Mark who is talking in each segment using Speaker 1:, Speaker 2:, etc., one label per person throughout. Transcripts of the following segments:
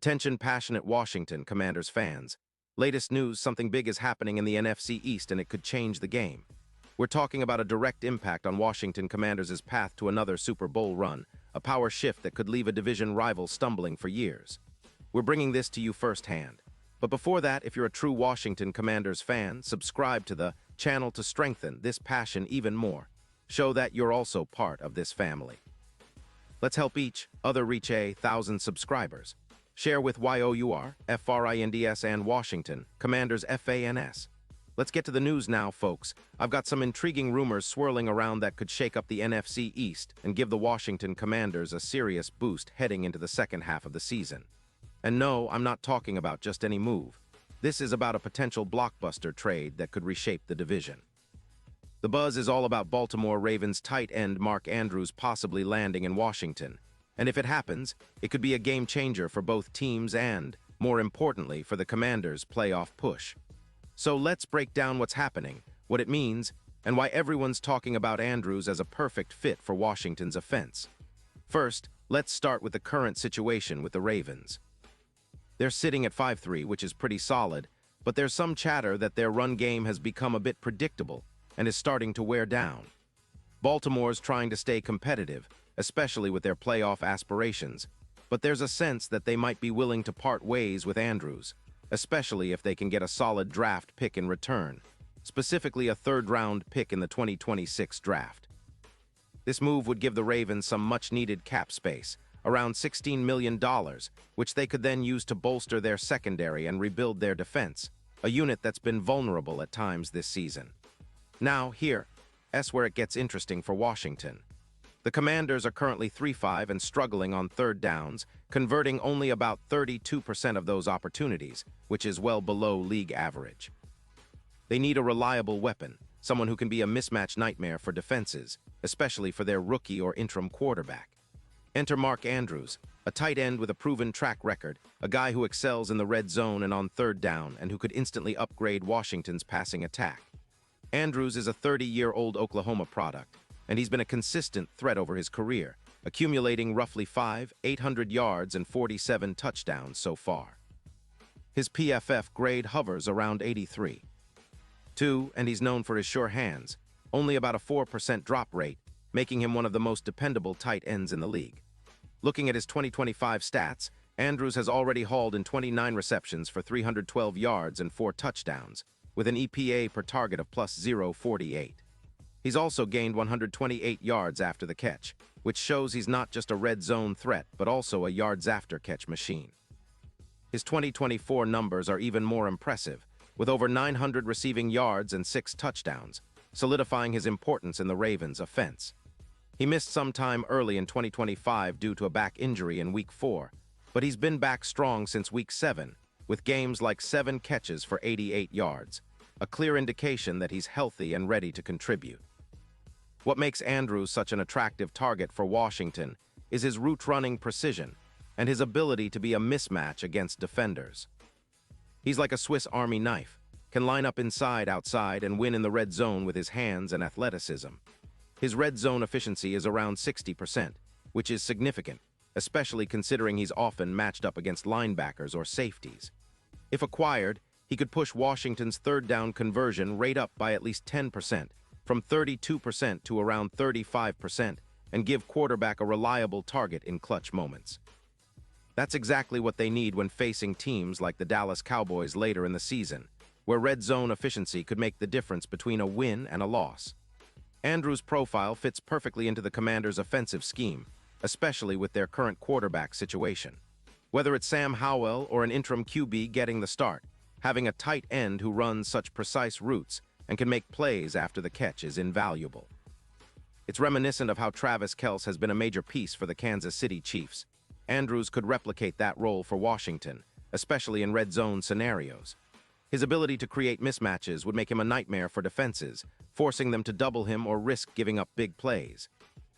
Speaker 1: Attention passionate Washington Commanders fans. Latest news, something big is happening in the NFC East and it could change the game. We're talking about a direct impact on Washington Commanders' path to another Super Bowl run, a power shift that could leave a division rival stumbling for years. We're bringing this to you firsthand. But before that, if you're a true Washington Commanders fan, subscribe to the channel to strengthen this passion even more. Show that you're also part of this family. Let's help each other reach 1,000 subscribers. Share with YOUR, FRINDS, and Washington, Commanders FANS. Let's get to the news now, folks. I've got some intriguing rumors swirling around that could shake up the NFC East and give the Washington Commanders a serious boost heading into the second half of the season. And no, I'm not talking about just any move. This is about a potential blockbuster trade that could reshape the division. The buzz is all about Baltimore Ravens tight end Mark Andrews possibly landing in Washington. And if it happens, it could be a game changer for both teams and, more importantly, for the Commanders' playoff push. So let's break down what's happening, what it means, and why everyone's talking about Andrews as a perfect fit for Washington's offense. First, let's start with the current situation with the Ravens. They're sitting at 5-3, which is pretty solid, but there's some chatter that their run game has become a bit predictable and is starting to wear down. Baltimore's trying to stay competitive, especially with their playoff aspirations, but there's a sense that they might be willing to part ways with Andrews, especially if they can get a solid draft pick in return, specifically a third-round pick in the 2026 draft. This move would give the Ravens some much-needed cap space, around $16 million, which they could then use to bolster their secondary and rebuild their defense, a unit that's been vulnerable at times this season. Now, here's where it gets interesting for Washington. The Commanders are currently 3-5 and struggling on third downs, converting only about 32% of those opportunities, which is well below league average. They need a reliable weapon, someone who can be a mismatch nightmare for defenses, especially for their rookie or interim quarterback. Enter Mark Andrews, a tight end with a proven track record, a guy who excels in the red zone and on third down and who could instantly upgrade Washington's passing attack. Andrews is a 30-year-old Oklahoma product, and he's been a consistent threat over his career, accumulating roughly 800 yards and 47 touchdowns so far. His PFF grade hovers around 83. And he's known for his sure hands, only about a 4% drop rate, making him one of the most dependable tight ends in the league. Looking at his 2025 stats, Andrews has already hauled in 29 receptions for 312 yards and 4 touchdowns, with an EPA per target of plus 0.48. He's also gained 128 yards after the catch, which shows he's not just a red zone threat, but also a yards after catch machine. His 2024 numbers are even more impressive, with over 900 receiving yards and 6 touchdowns, solidifying his importance in the Ravens' offense. He missed some time early in 2025 due to a back injury in Week 4, but he's been back strong since Week 7, with games like 7 catches for 88 yards, a clear indication that he's healthy and ready to contribute. What makes Andrews such an attractive target for Washington is his route-running precision and his ability to be a mismatch against defenders. He's like a Swiss Army knife, can line up inside, outside, and win in the red zone with his hands and athleticism. His red zone efficiency is around 60%, which is significant, especially considering he's often matched up against linebackers or safeties. If acquired, he could push Washington's third down conversion rate up by at least 10%, from 32% to around 35%, and give quarterback a reliable target in clutch moments. That's exactly what they need when facing teams like the Dallas Cowboys later in the season, where red zone efficiency could make the difference between a win and a loss. Andrews' profile fits perfectly into the Commanders' offensive scheme, especially with their current quarterback situation. Whether it's Sam Howell or an interim QB getting the start, having a tight end who runs such precise routes and can make plays after the catch is invaluable. It's reminiscent of how Travis Kelce has been a major piece for the Kansas City Chiefs. Andrews could replicate that role for Washington, especially in red zone scenarios. His ability to create mismatches would make him a nightmare for defenses, forcing them to double him or risk giving up big plays.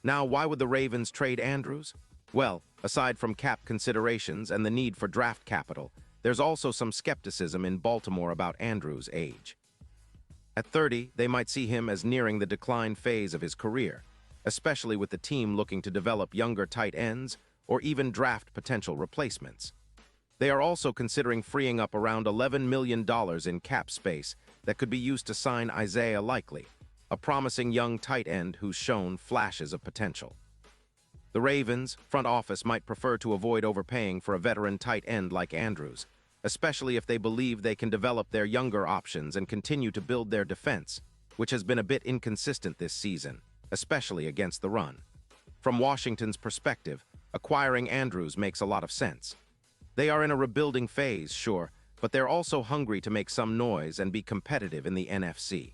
Speaker 1: Now, why would the Ravens trade Andrews? Well, aside from cap considerations and the need for draft capital, there's also some skepticism in Baltimore about Andrews' age. At 30, they might see him as nearing the decline phase of his career, especially with the team looking to develop younger tight ends or even draft potential replacements. They are also considering freeing up around $11 million in cap space that could be used to sign Isaiah Likely, a promising young tight end who's shown flashes of potential. The Ravens' front office might prefer to avoid overpaying for a veteran tight end like Andrews, especially if they believe they can develop their younger options and continue to build their defense, which has been a bit inconsistent this season, especially against the run. From Washington's perspective, acquiring Andrews makes a lot of sense. They are in a rebuilding phase, sure, but they're also hungry to make some noise and be competitive in the NFC.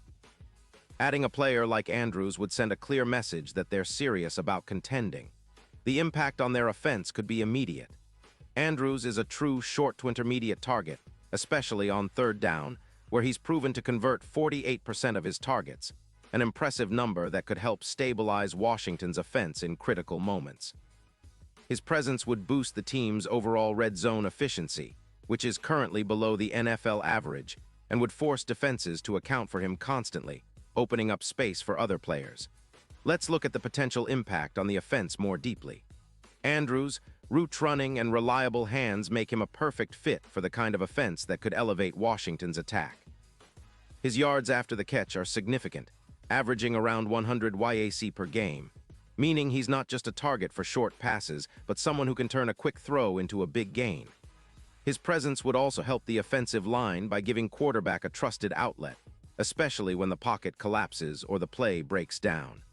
Speaker 1: Adding a player like Andrews would send a clear message that they're serious about contending. The impact on their offense could be immediate. Andrews is a true short to intermediate target, especially on third down, where he's proven to convert 48% of his targets, an impressive number that could help stabilize Washington's offense in critical moments. His presence would boost the team's overall red zone efficiency, which is currently below the NFL average, and would force defenses to account for him constantly, opening up space for other players. Let's look at the potential impact on the offense more deeply. Andrews' route running and reliable hands make him a perfect fit for the kind of offense that could elevate Washington's attack. His yards after the catch are significant, averaging around 100 YAC per game, meaning he's not just a target for short passes, but someone who can turn a quick throw into a big gain. His presence would also help the offensive line by giving quarterback a trusted outlet, especially when the pocket collapses or the play breaks down.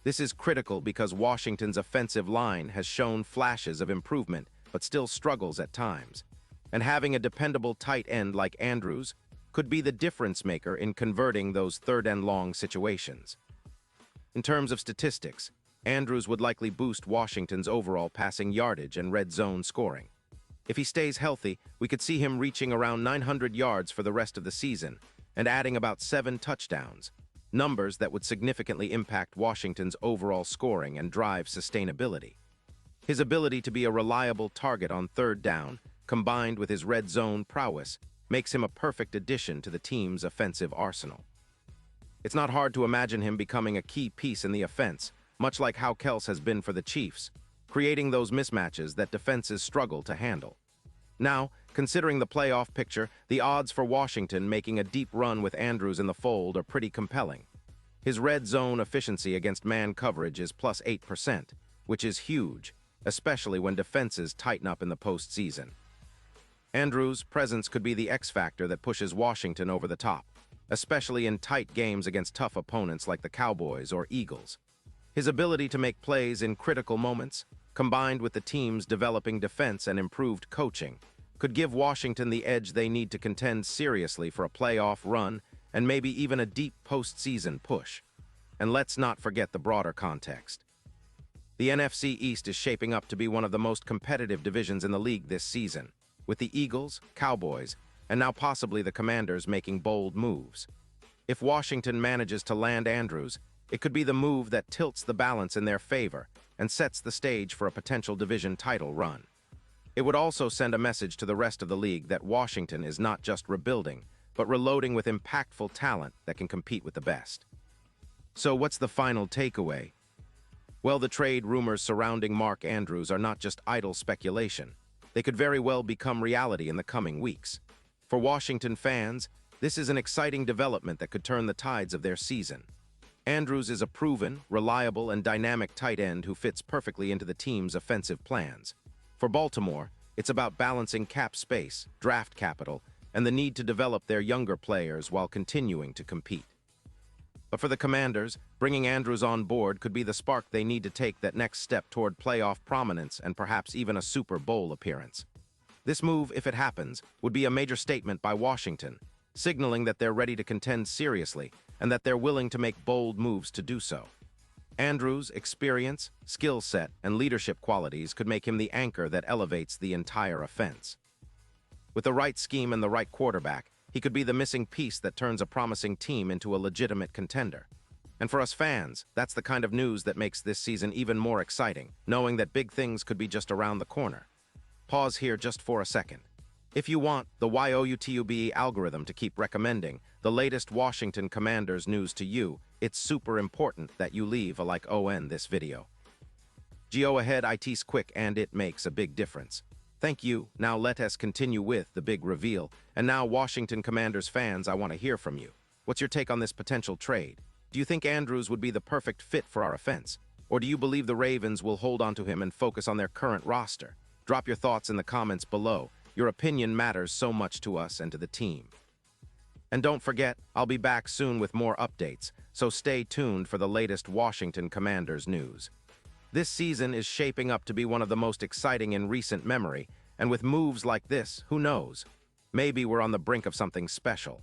Speaker 1: This is critical because Washington's offensive line has shown flashes of improvement but still struggles at times, and having a dependable tight end like Andrews could be the difference maker in converting those third-and-long situations. In terms of statistics, Andrews would likely boost Washington's overall passing yardage and red zone scoring. If he stays healthy, we could see him reaching around 900 yards for the rest of the season and adding about 7 touchdowns, numbers that would significantly impact Washington's overall scoring and drive sustainability. His ability to be a reliable target on third down, combined with his red zone prowess, makes him a perfect addition to the team's offensive arsenal. It's not hard to imagine him becoming a key piece in the offense, much like how Kels has been for the Chiefs, creating those mismatches that defenses struggle to handle. Now, considering the playoff picture, the odds for Washington making a deep run with Andrews in the fold are pretty compelling. His red zone efficiency against man coverage is plus 8%, which is huge, especially when defenses tighten up in the postseason. Andrews' presence could be the X factor that pushes Washington over the top, especially in tight games against tough opponents like the Cowboys or Eagles. His ability to make plays in critical moments, combined with the team's developing defense and improved coaching, could give Washington the edge they need to contend seriously for a playoff run and maybe even a deep postseason push. And let's not forget the broader context. The NFC East is shaping up to be one of the most competitive divisions in the league this season, with the Eagles, Cowboys, and now possibly the Commanders making bold moves. If Washington manages to land Andrews, it could be the move that tilts the balance in their favor and sets the stage for a potential division title run. It would also send a message to the rest of the league that Washington is not just rebuilding, but reloading with impactful talent that can compete with the best. So what's the final takeaway? Well, the trade rumors surrounding Mark Andrews are not just idle speculation. They could very well become reality in the coming weeks. For Washington fans, this is an exciting development that could turn the tides of their season. Andrews is a proven, reliable, and dynamic tight end who fits perfectly into the team's offensive plans. For Baltimore, it's about balancing cap space, draft capital, and the need to develop their younger players while continuing to compete. But for the Commanders, bringing Andrews on board could be the spark they need to take that next step toward playoff prominence and perhaps even a Super Bowl appearance. This move, if it happens, would be a major statement by Washington, signaling that they're ready to contend seriously and that they're willing to make bold moves to do so. Andrews' experience, skill set, and leadership qualities could make him the anchor that elevates the entire offense. With the right scheme and the right quarterback, he could be the missing piece that turns a promising team into a legitimate contender. And for us fans, that's the kind of news that makes this season even more exciting, knowing that big things could be just around the corner. Pause here just for a second. If you want the YouTube algorithm to keep recommending the latest Washington Commanders news to you, it's super important that you leave a like on this video. Go ahead, it's quick and it makes a big difference. Thank you. Now let us continue with the big reveal. And now, Washington Commanders fans, I want to hear from you. What's your take on this potential trade? Do you think Andrews would be the perfect fit for our offense? Or do you believe the Ravens will hold on to him and focus on their current roster? Drop your thoughts in the comments below. Your opinion matters so much to us and to the team. And don't forget, I'll be back soon with more updates, so stay tuned for the latest Washington Commanders news. This season is shaping up to be one of the most exciting in recent memory, and with moves like this, who knows? Maybe we're on the brink of something special.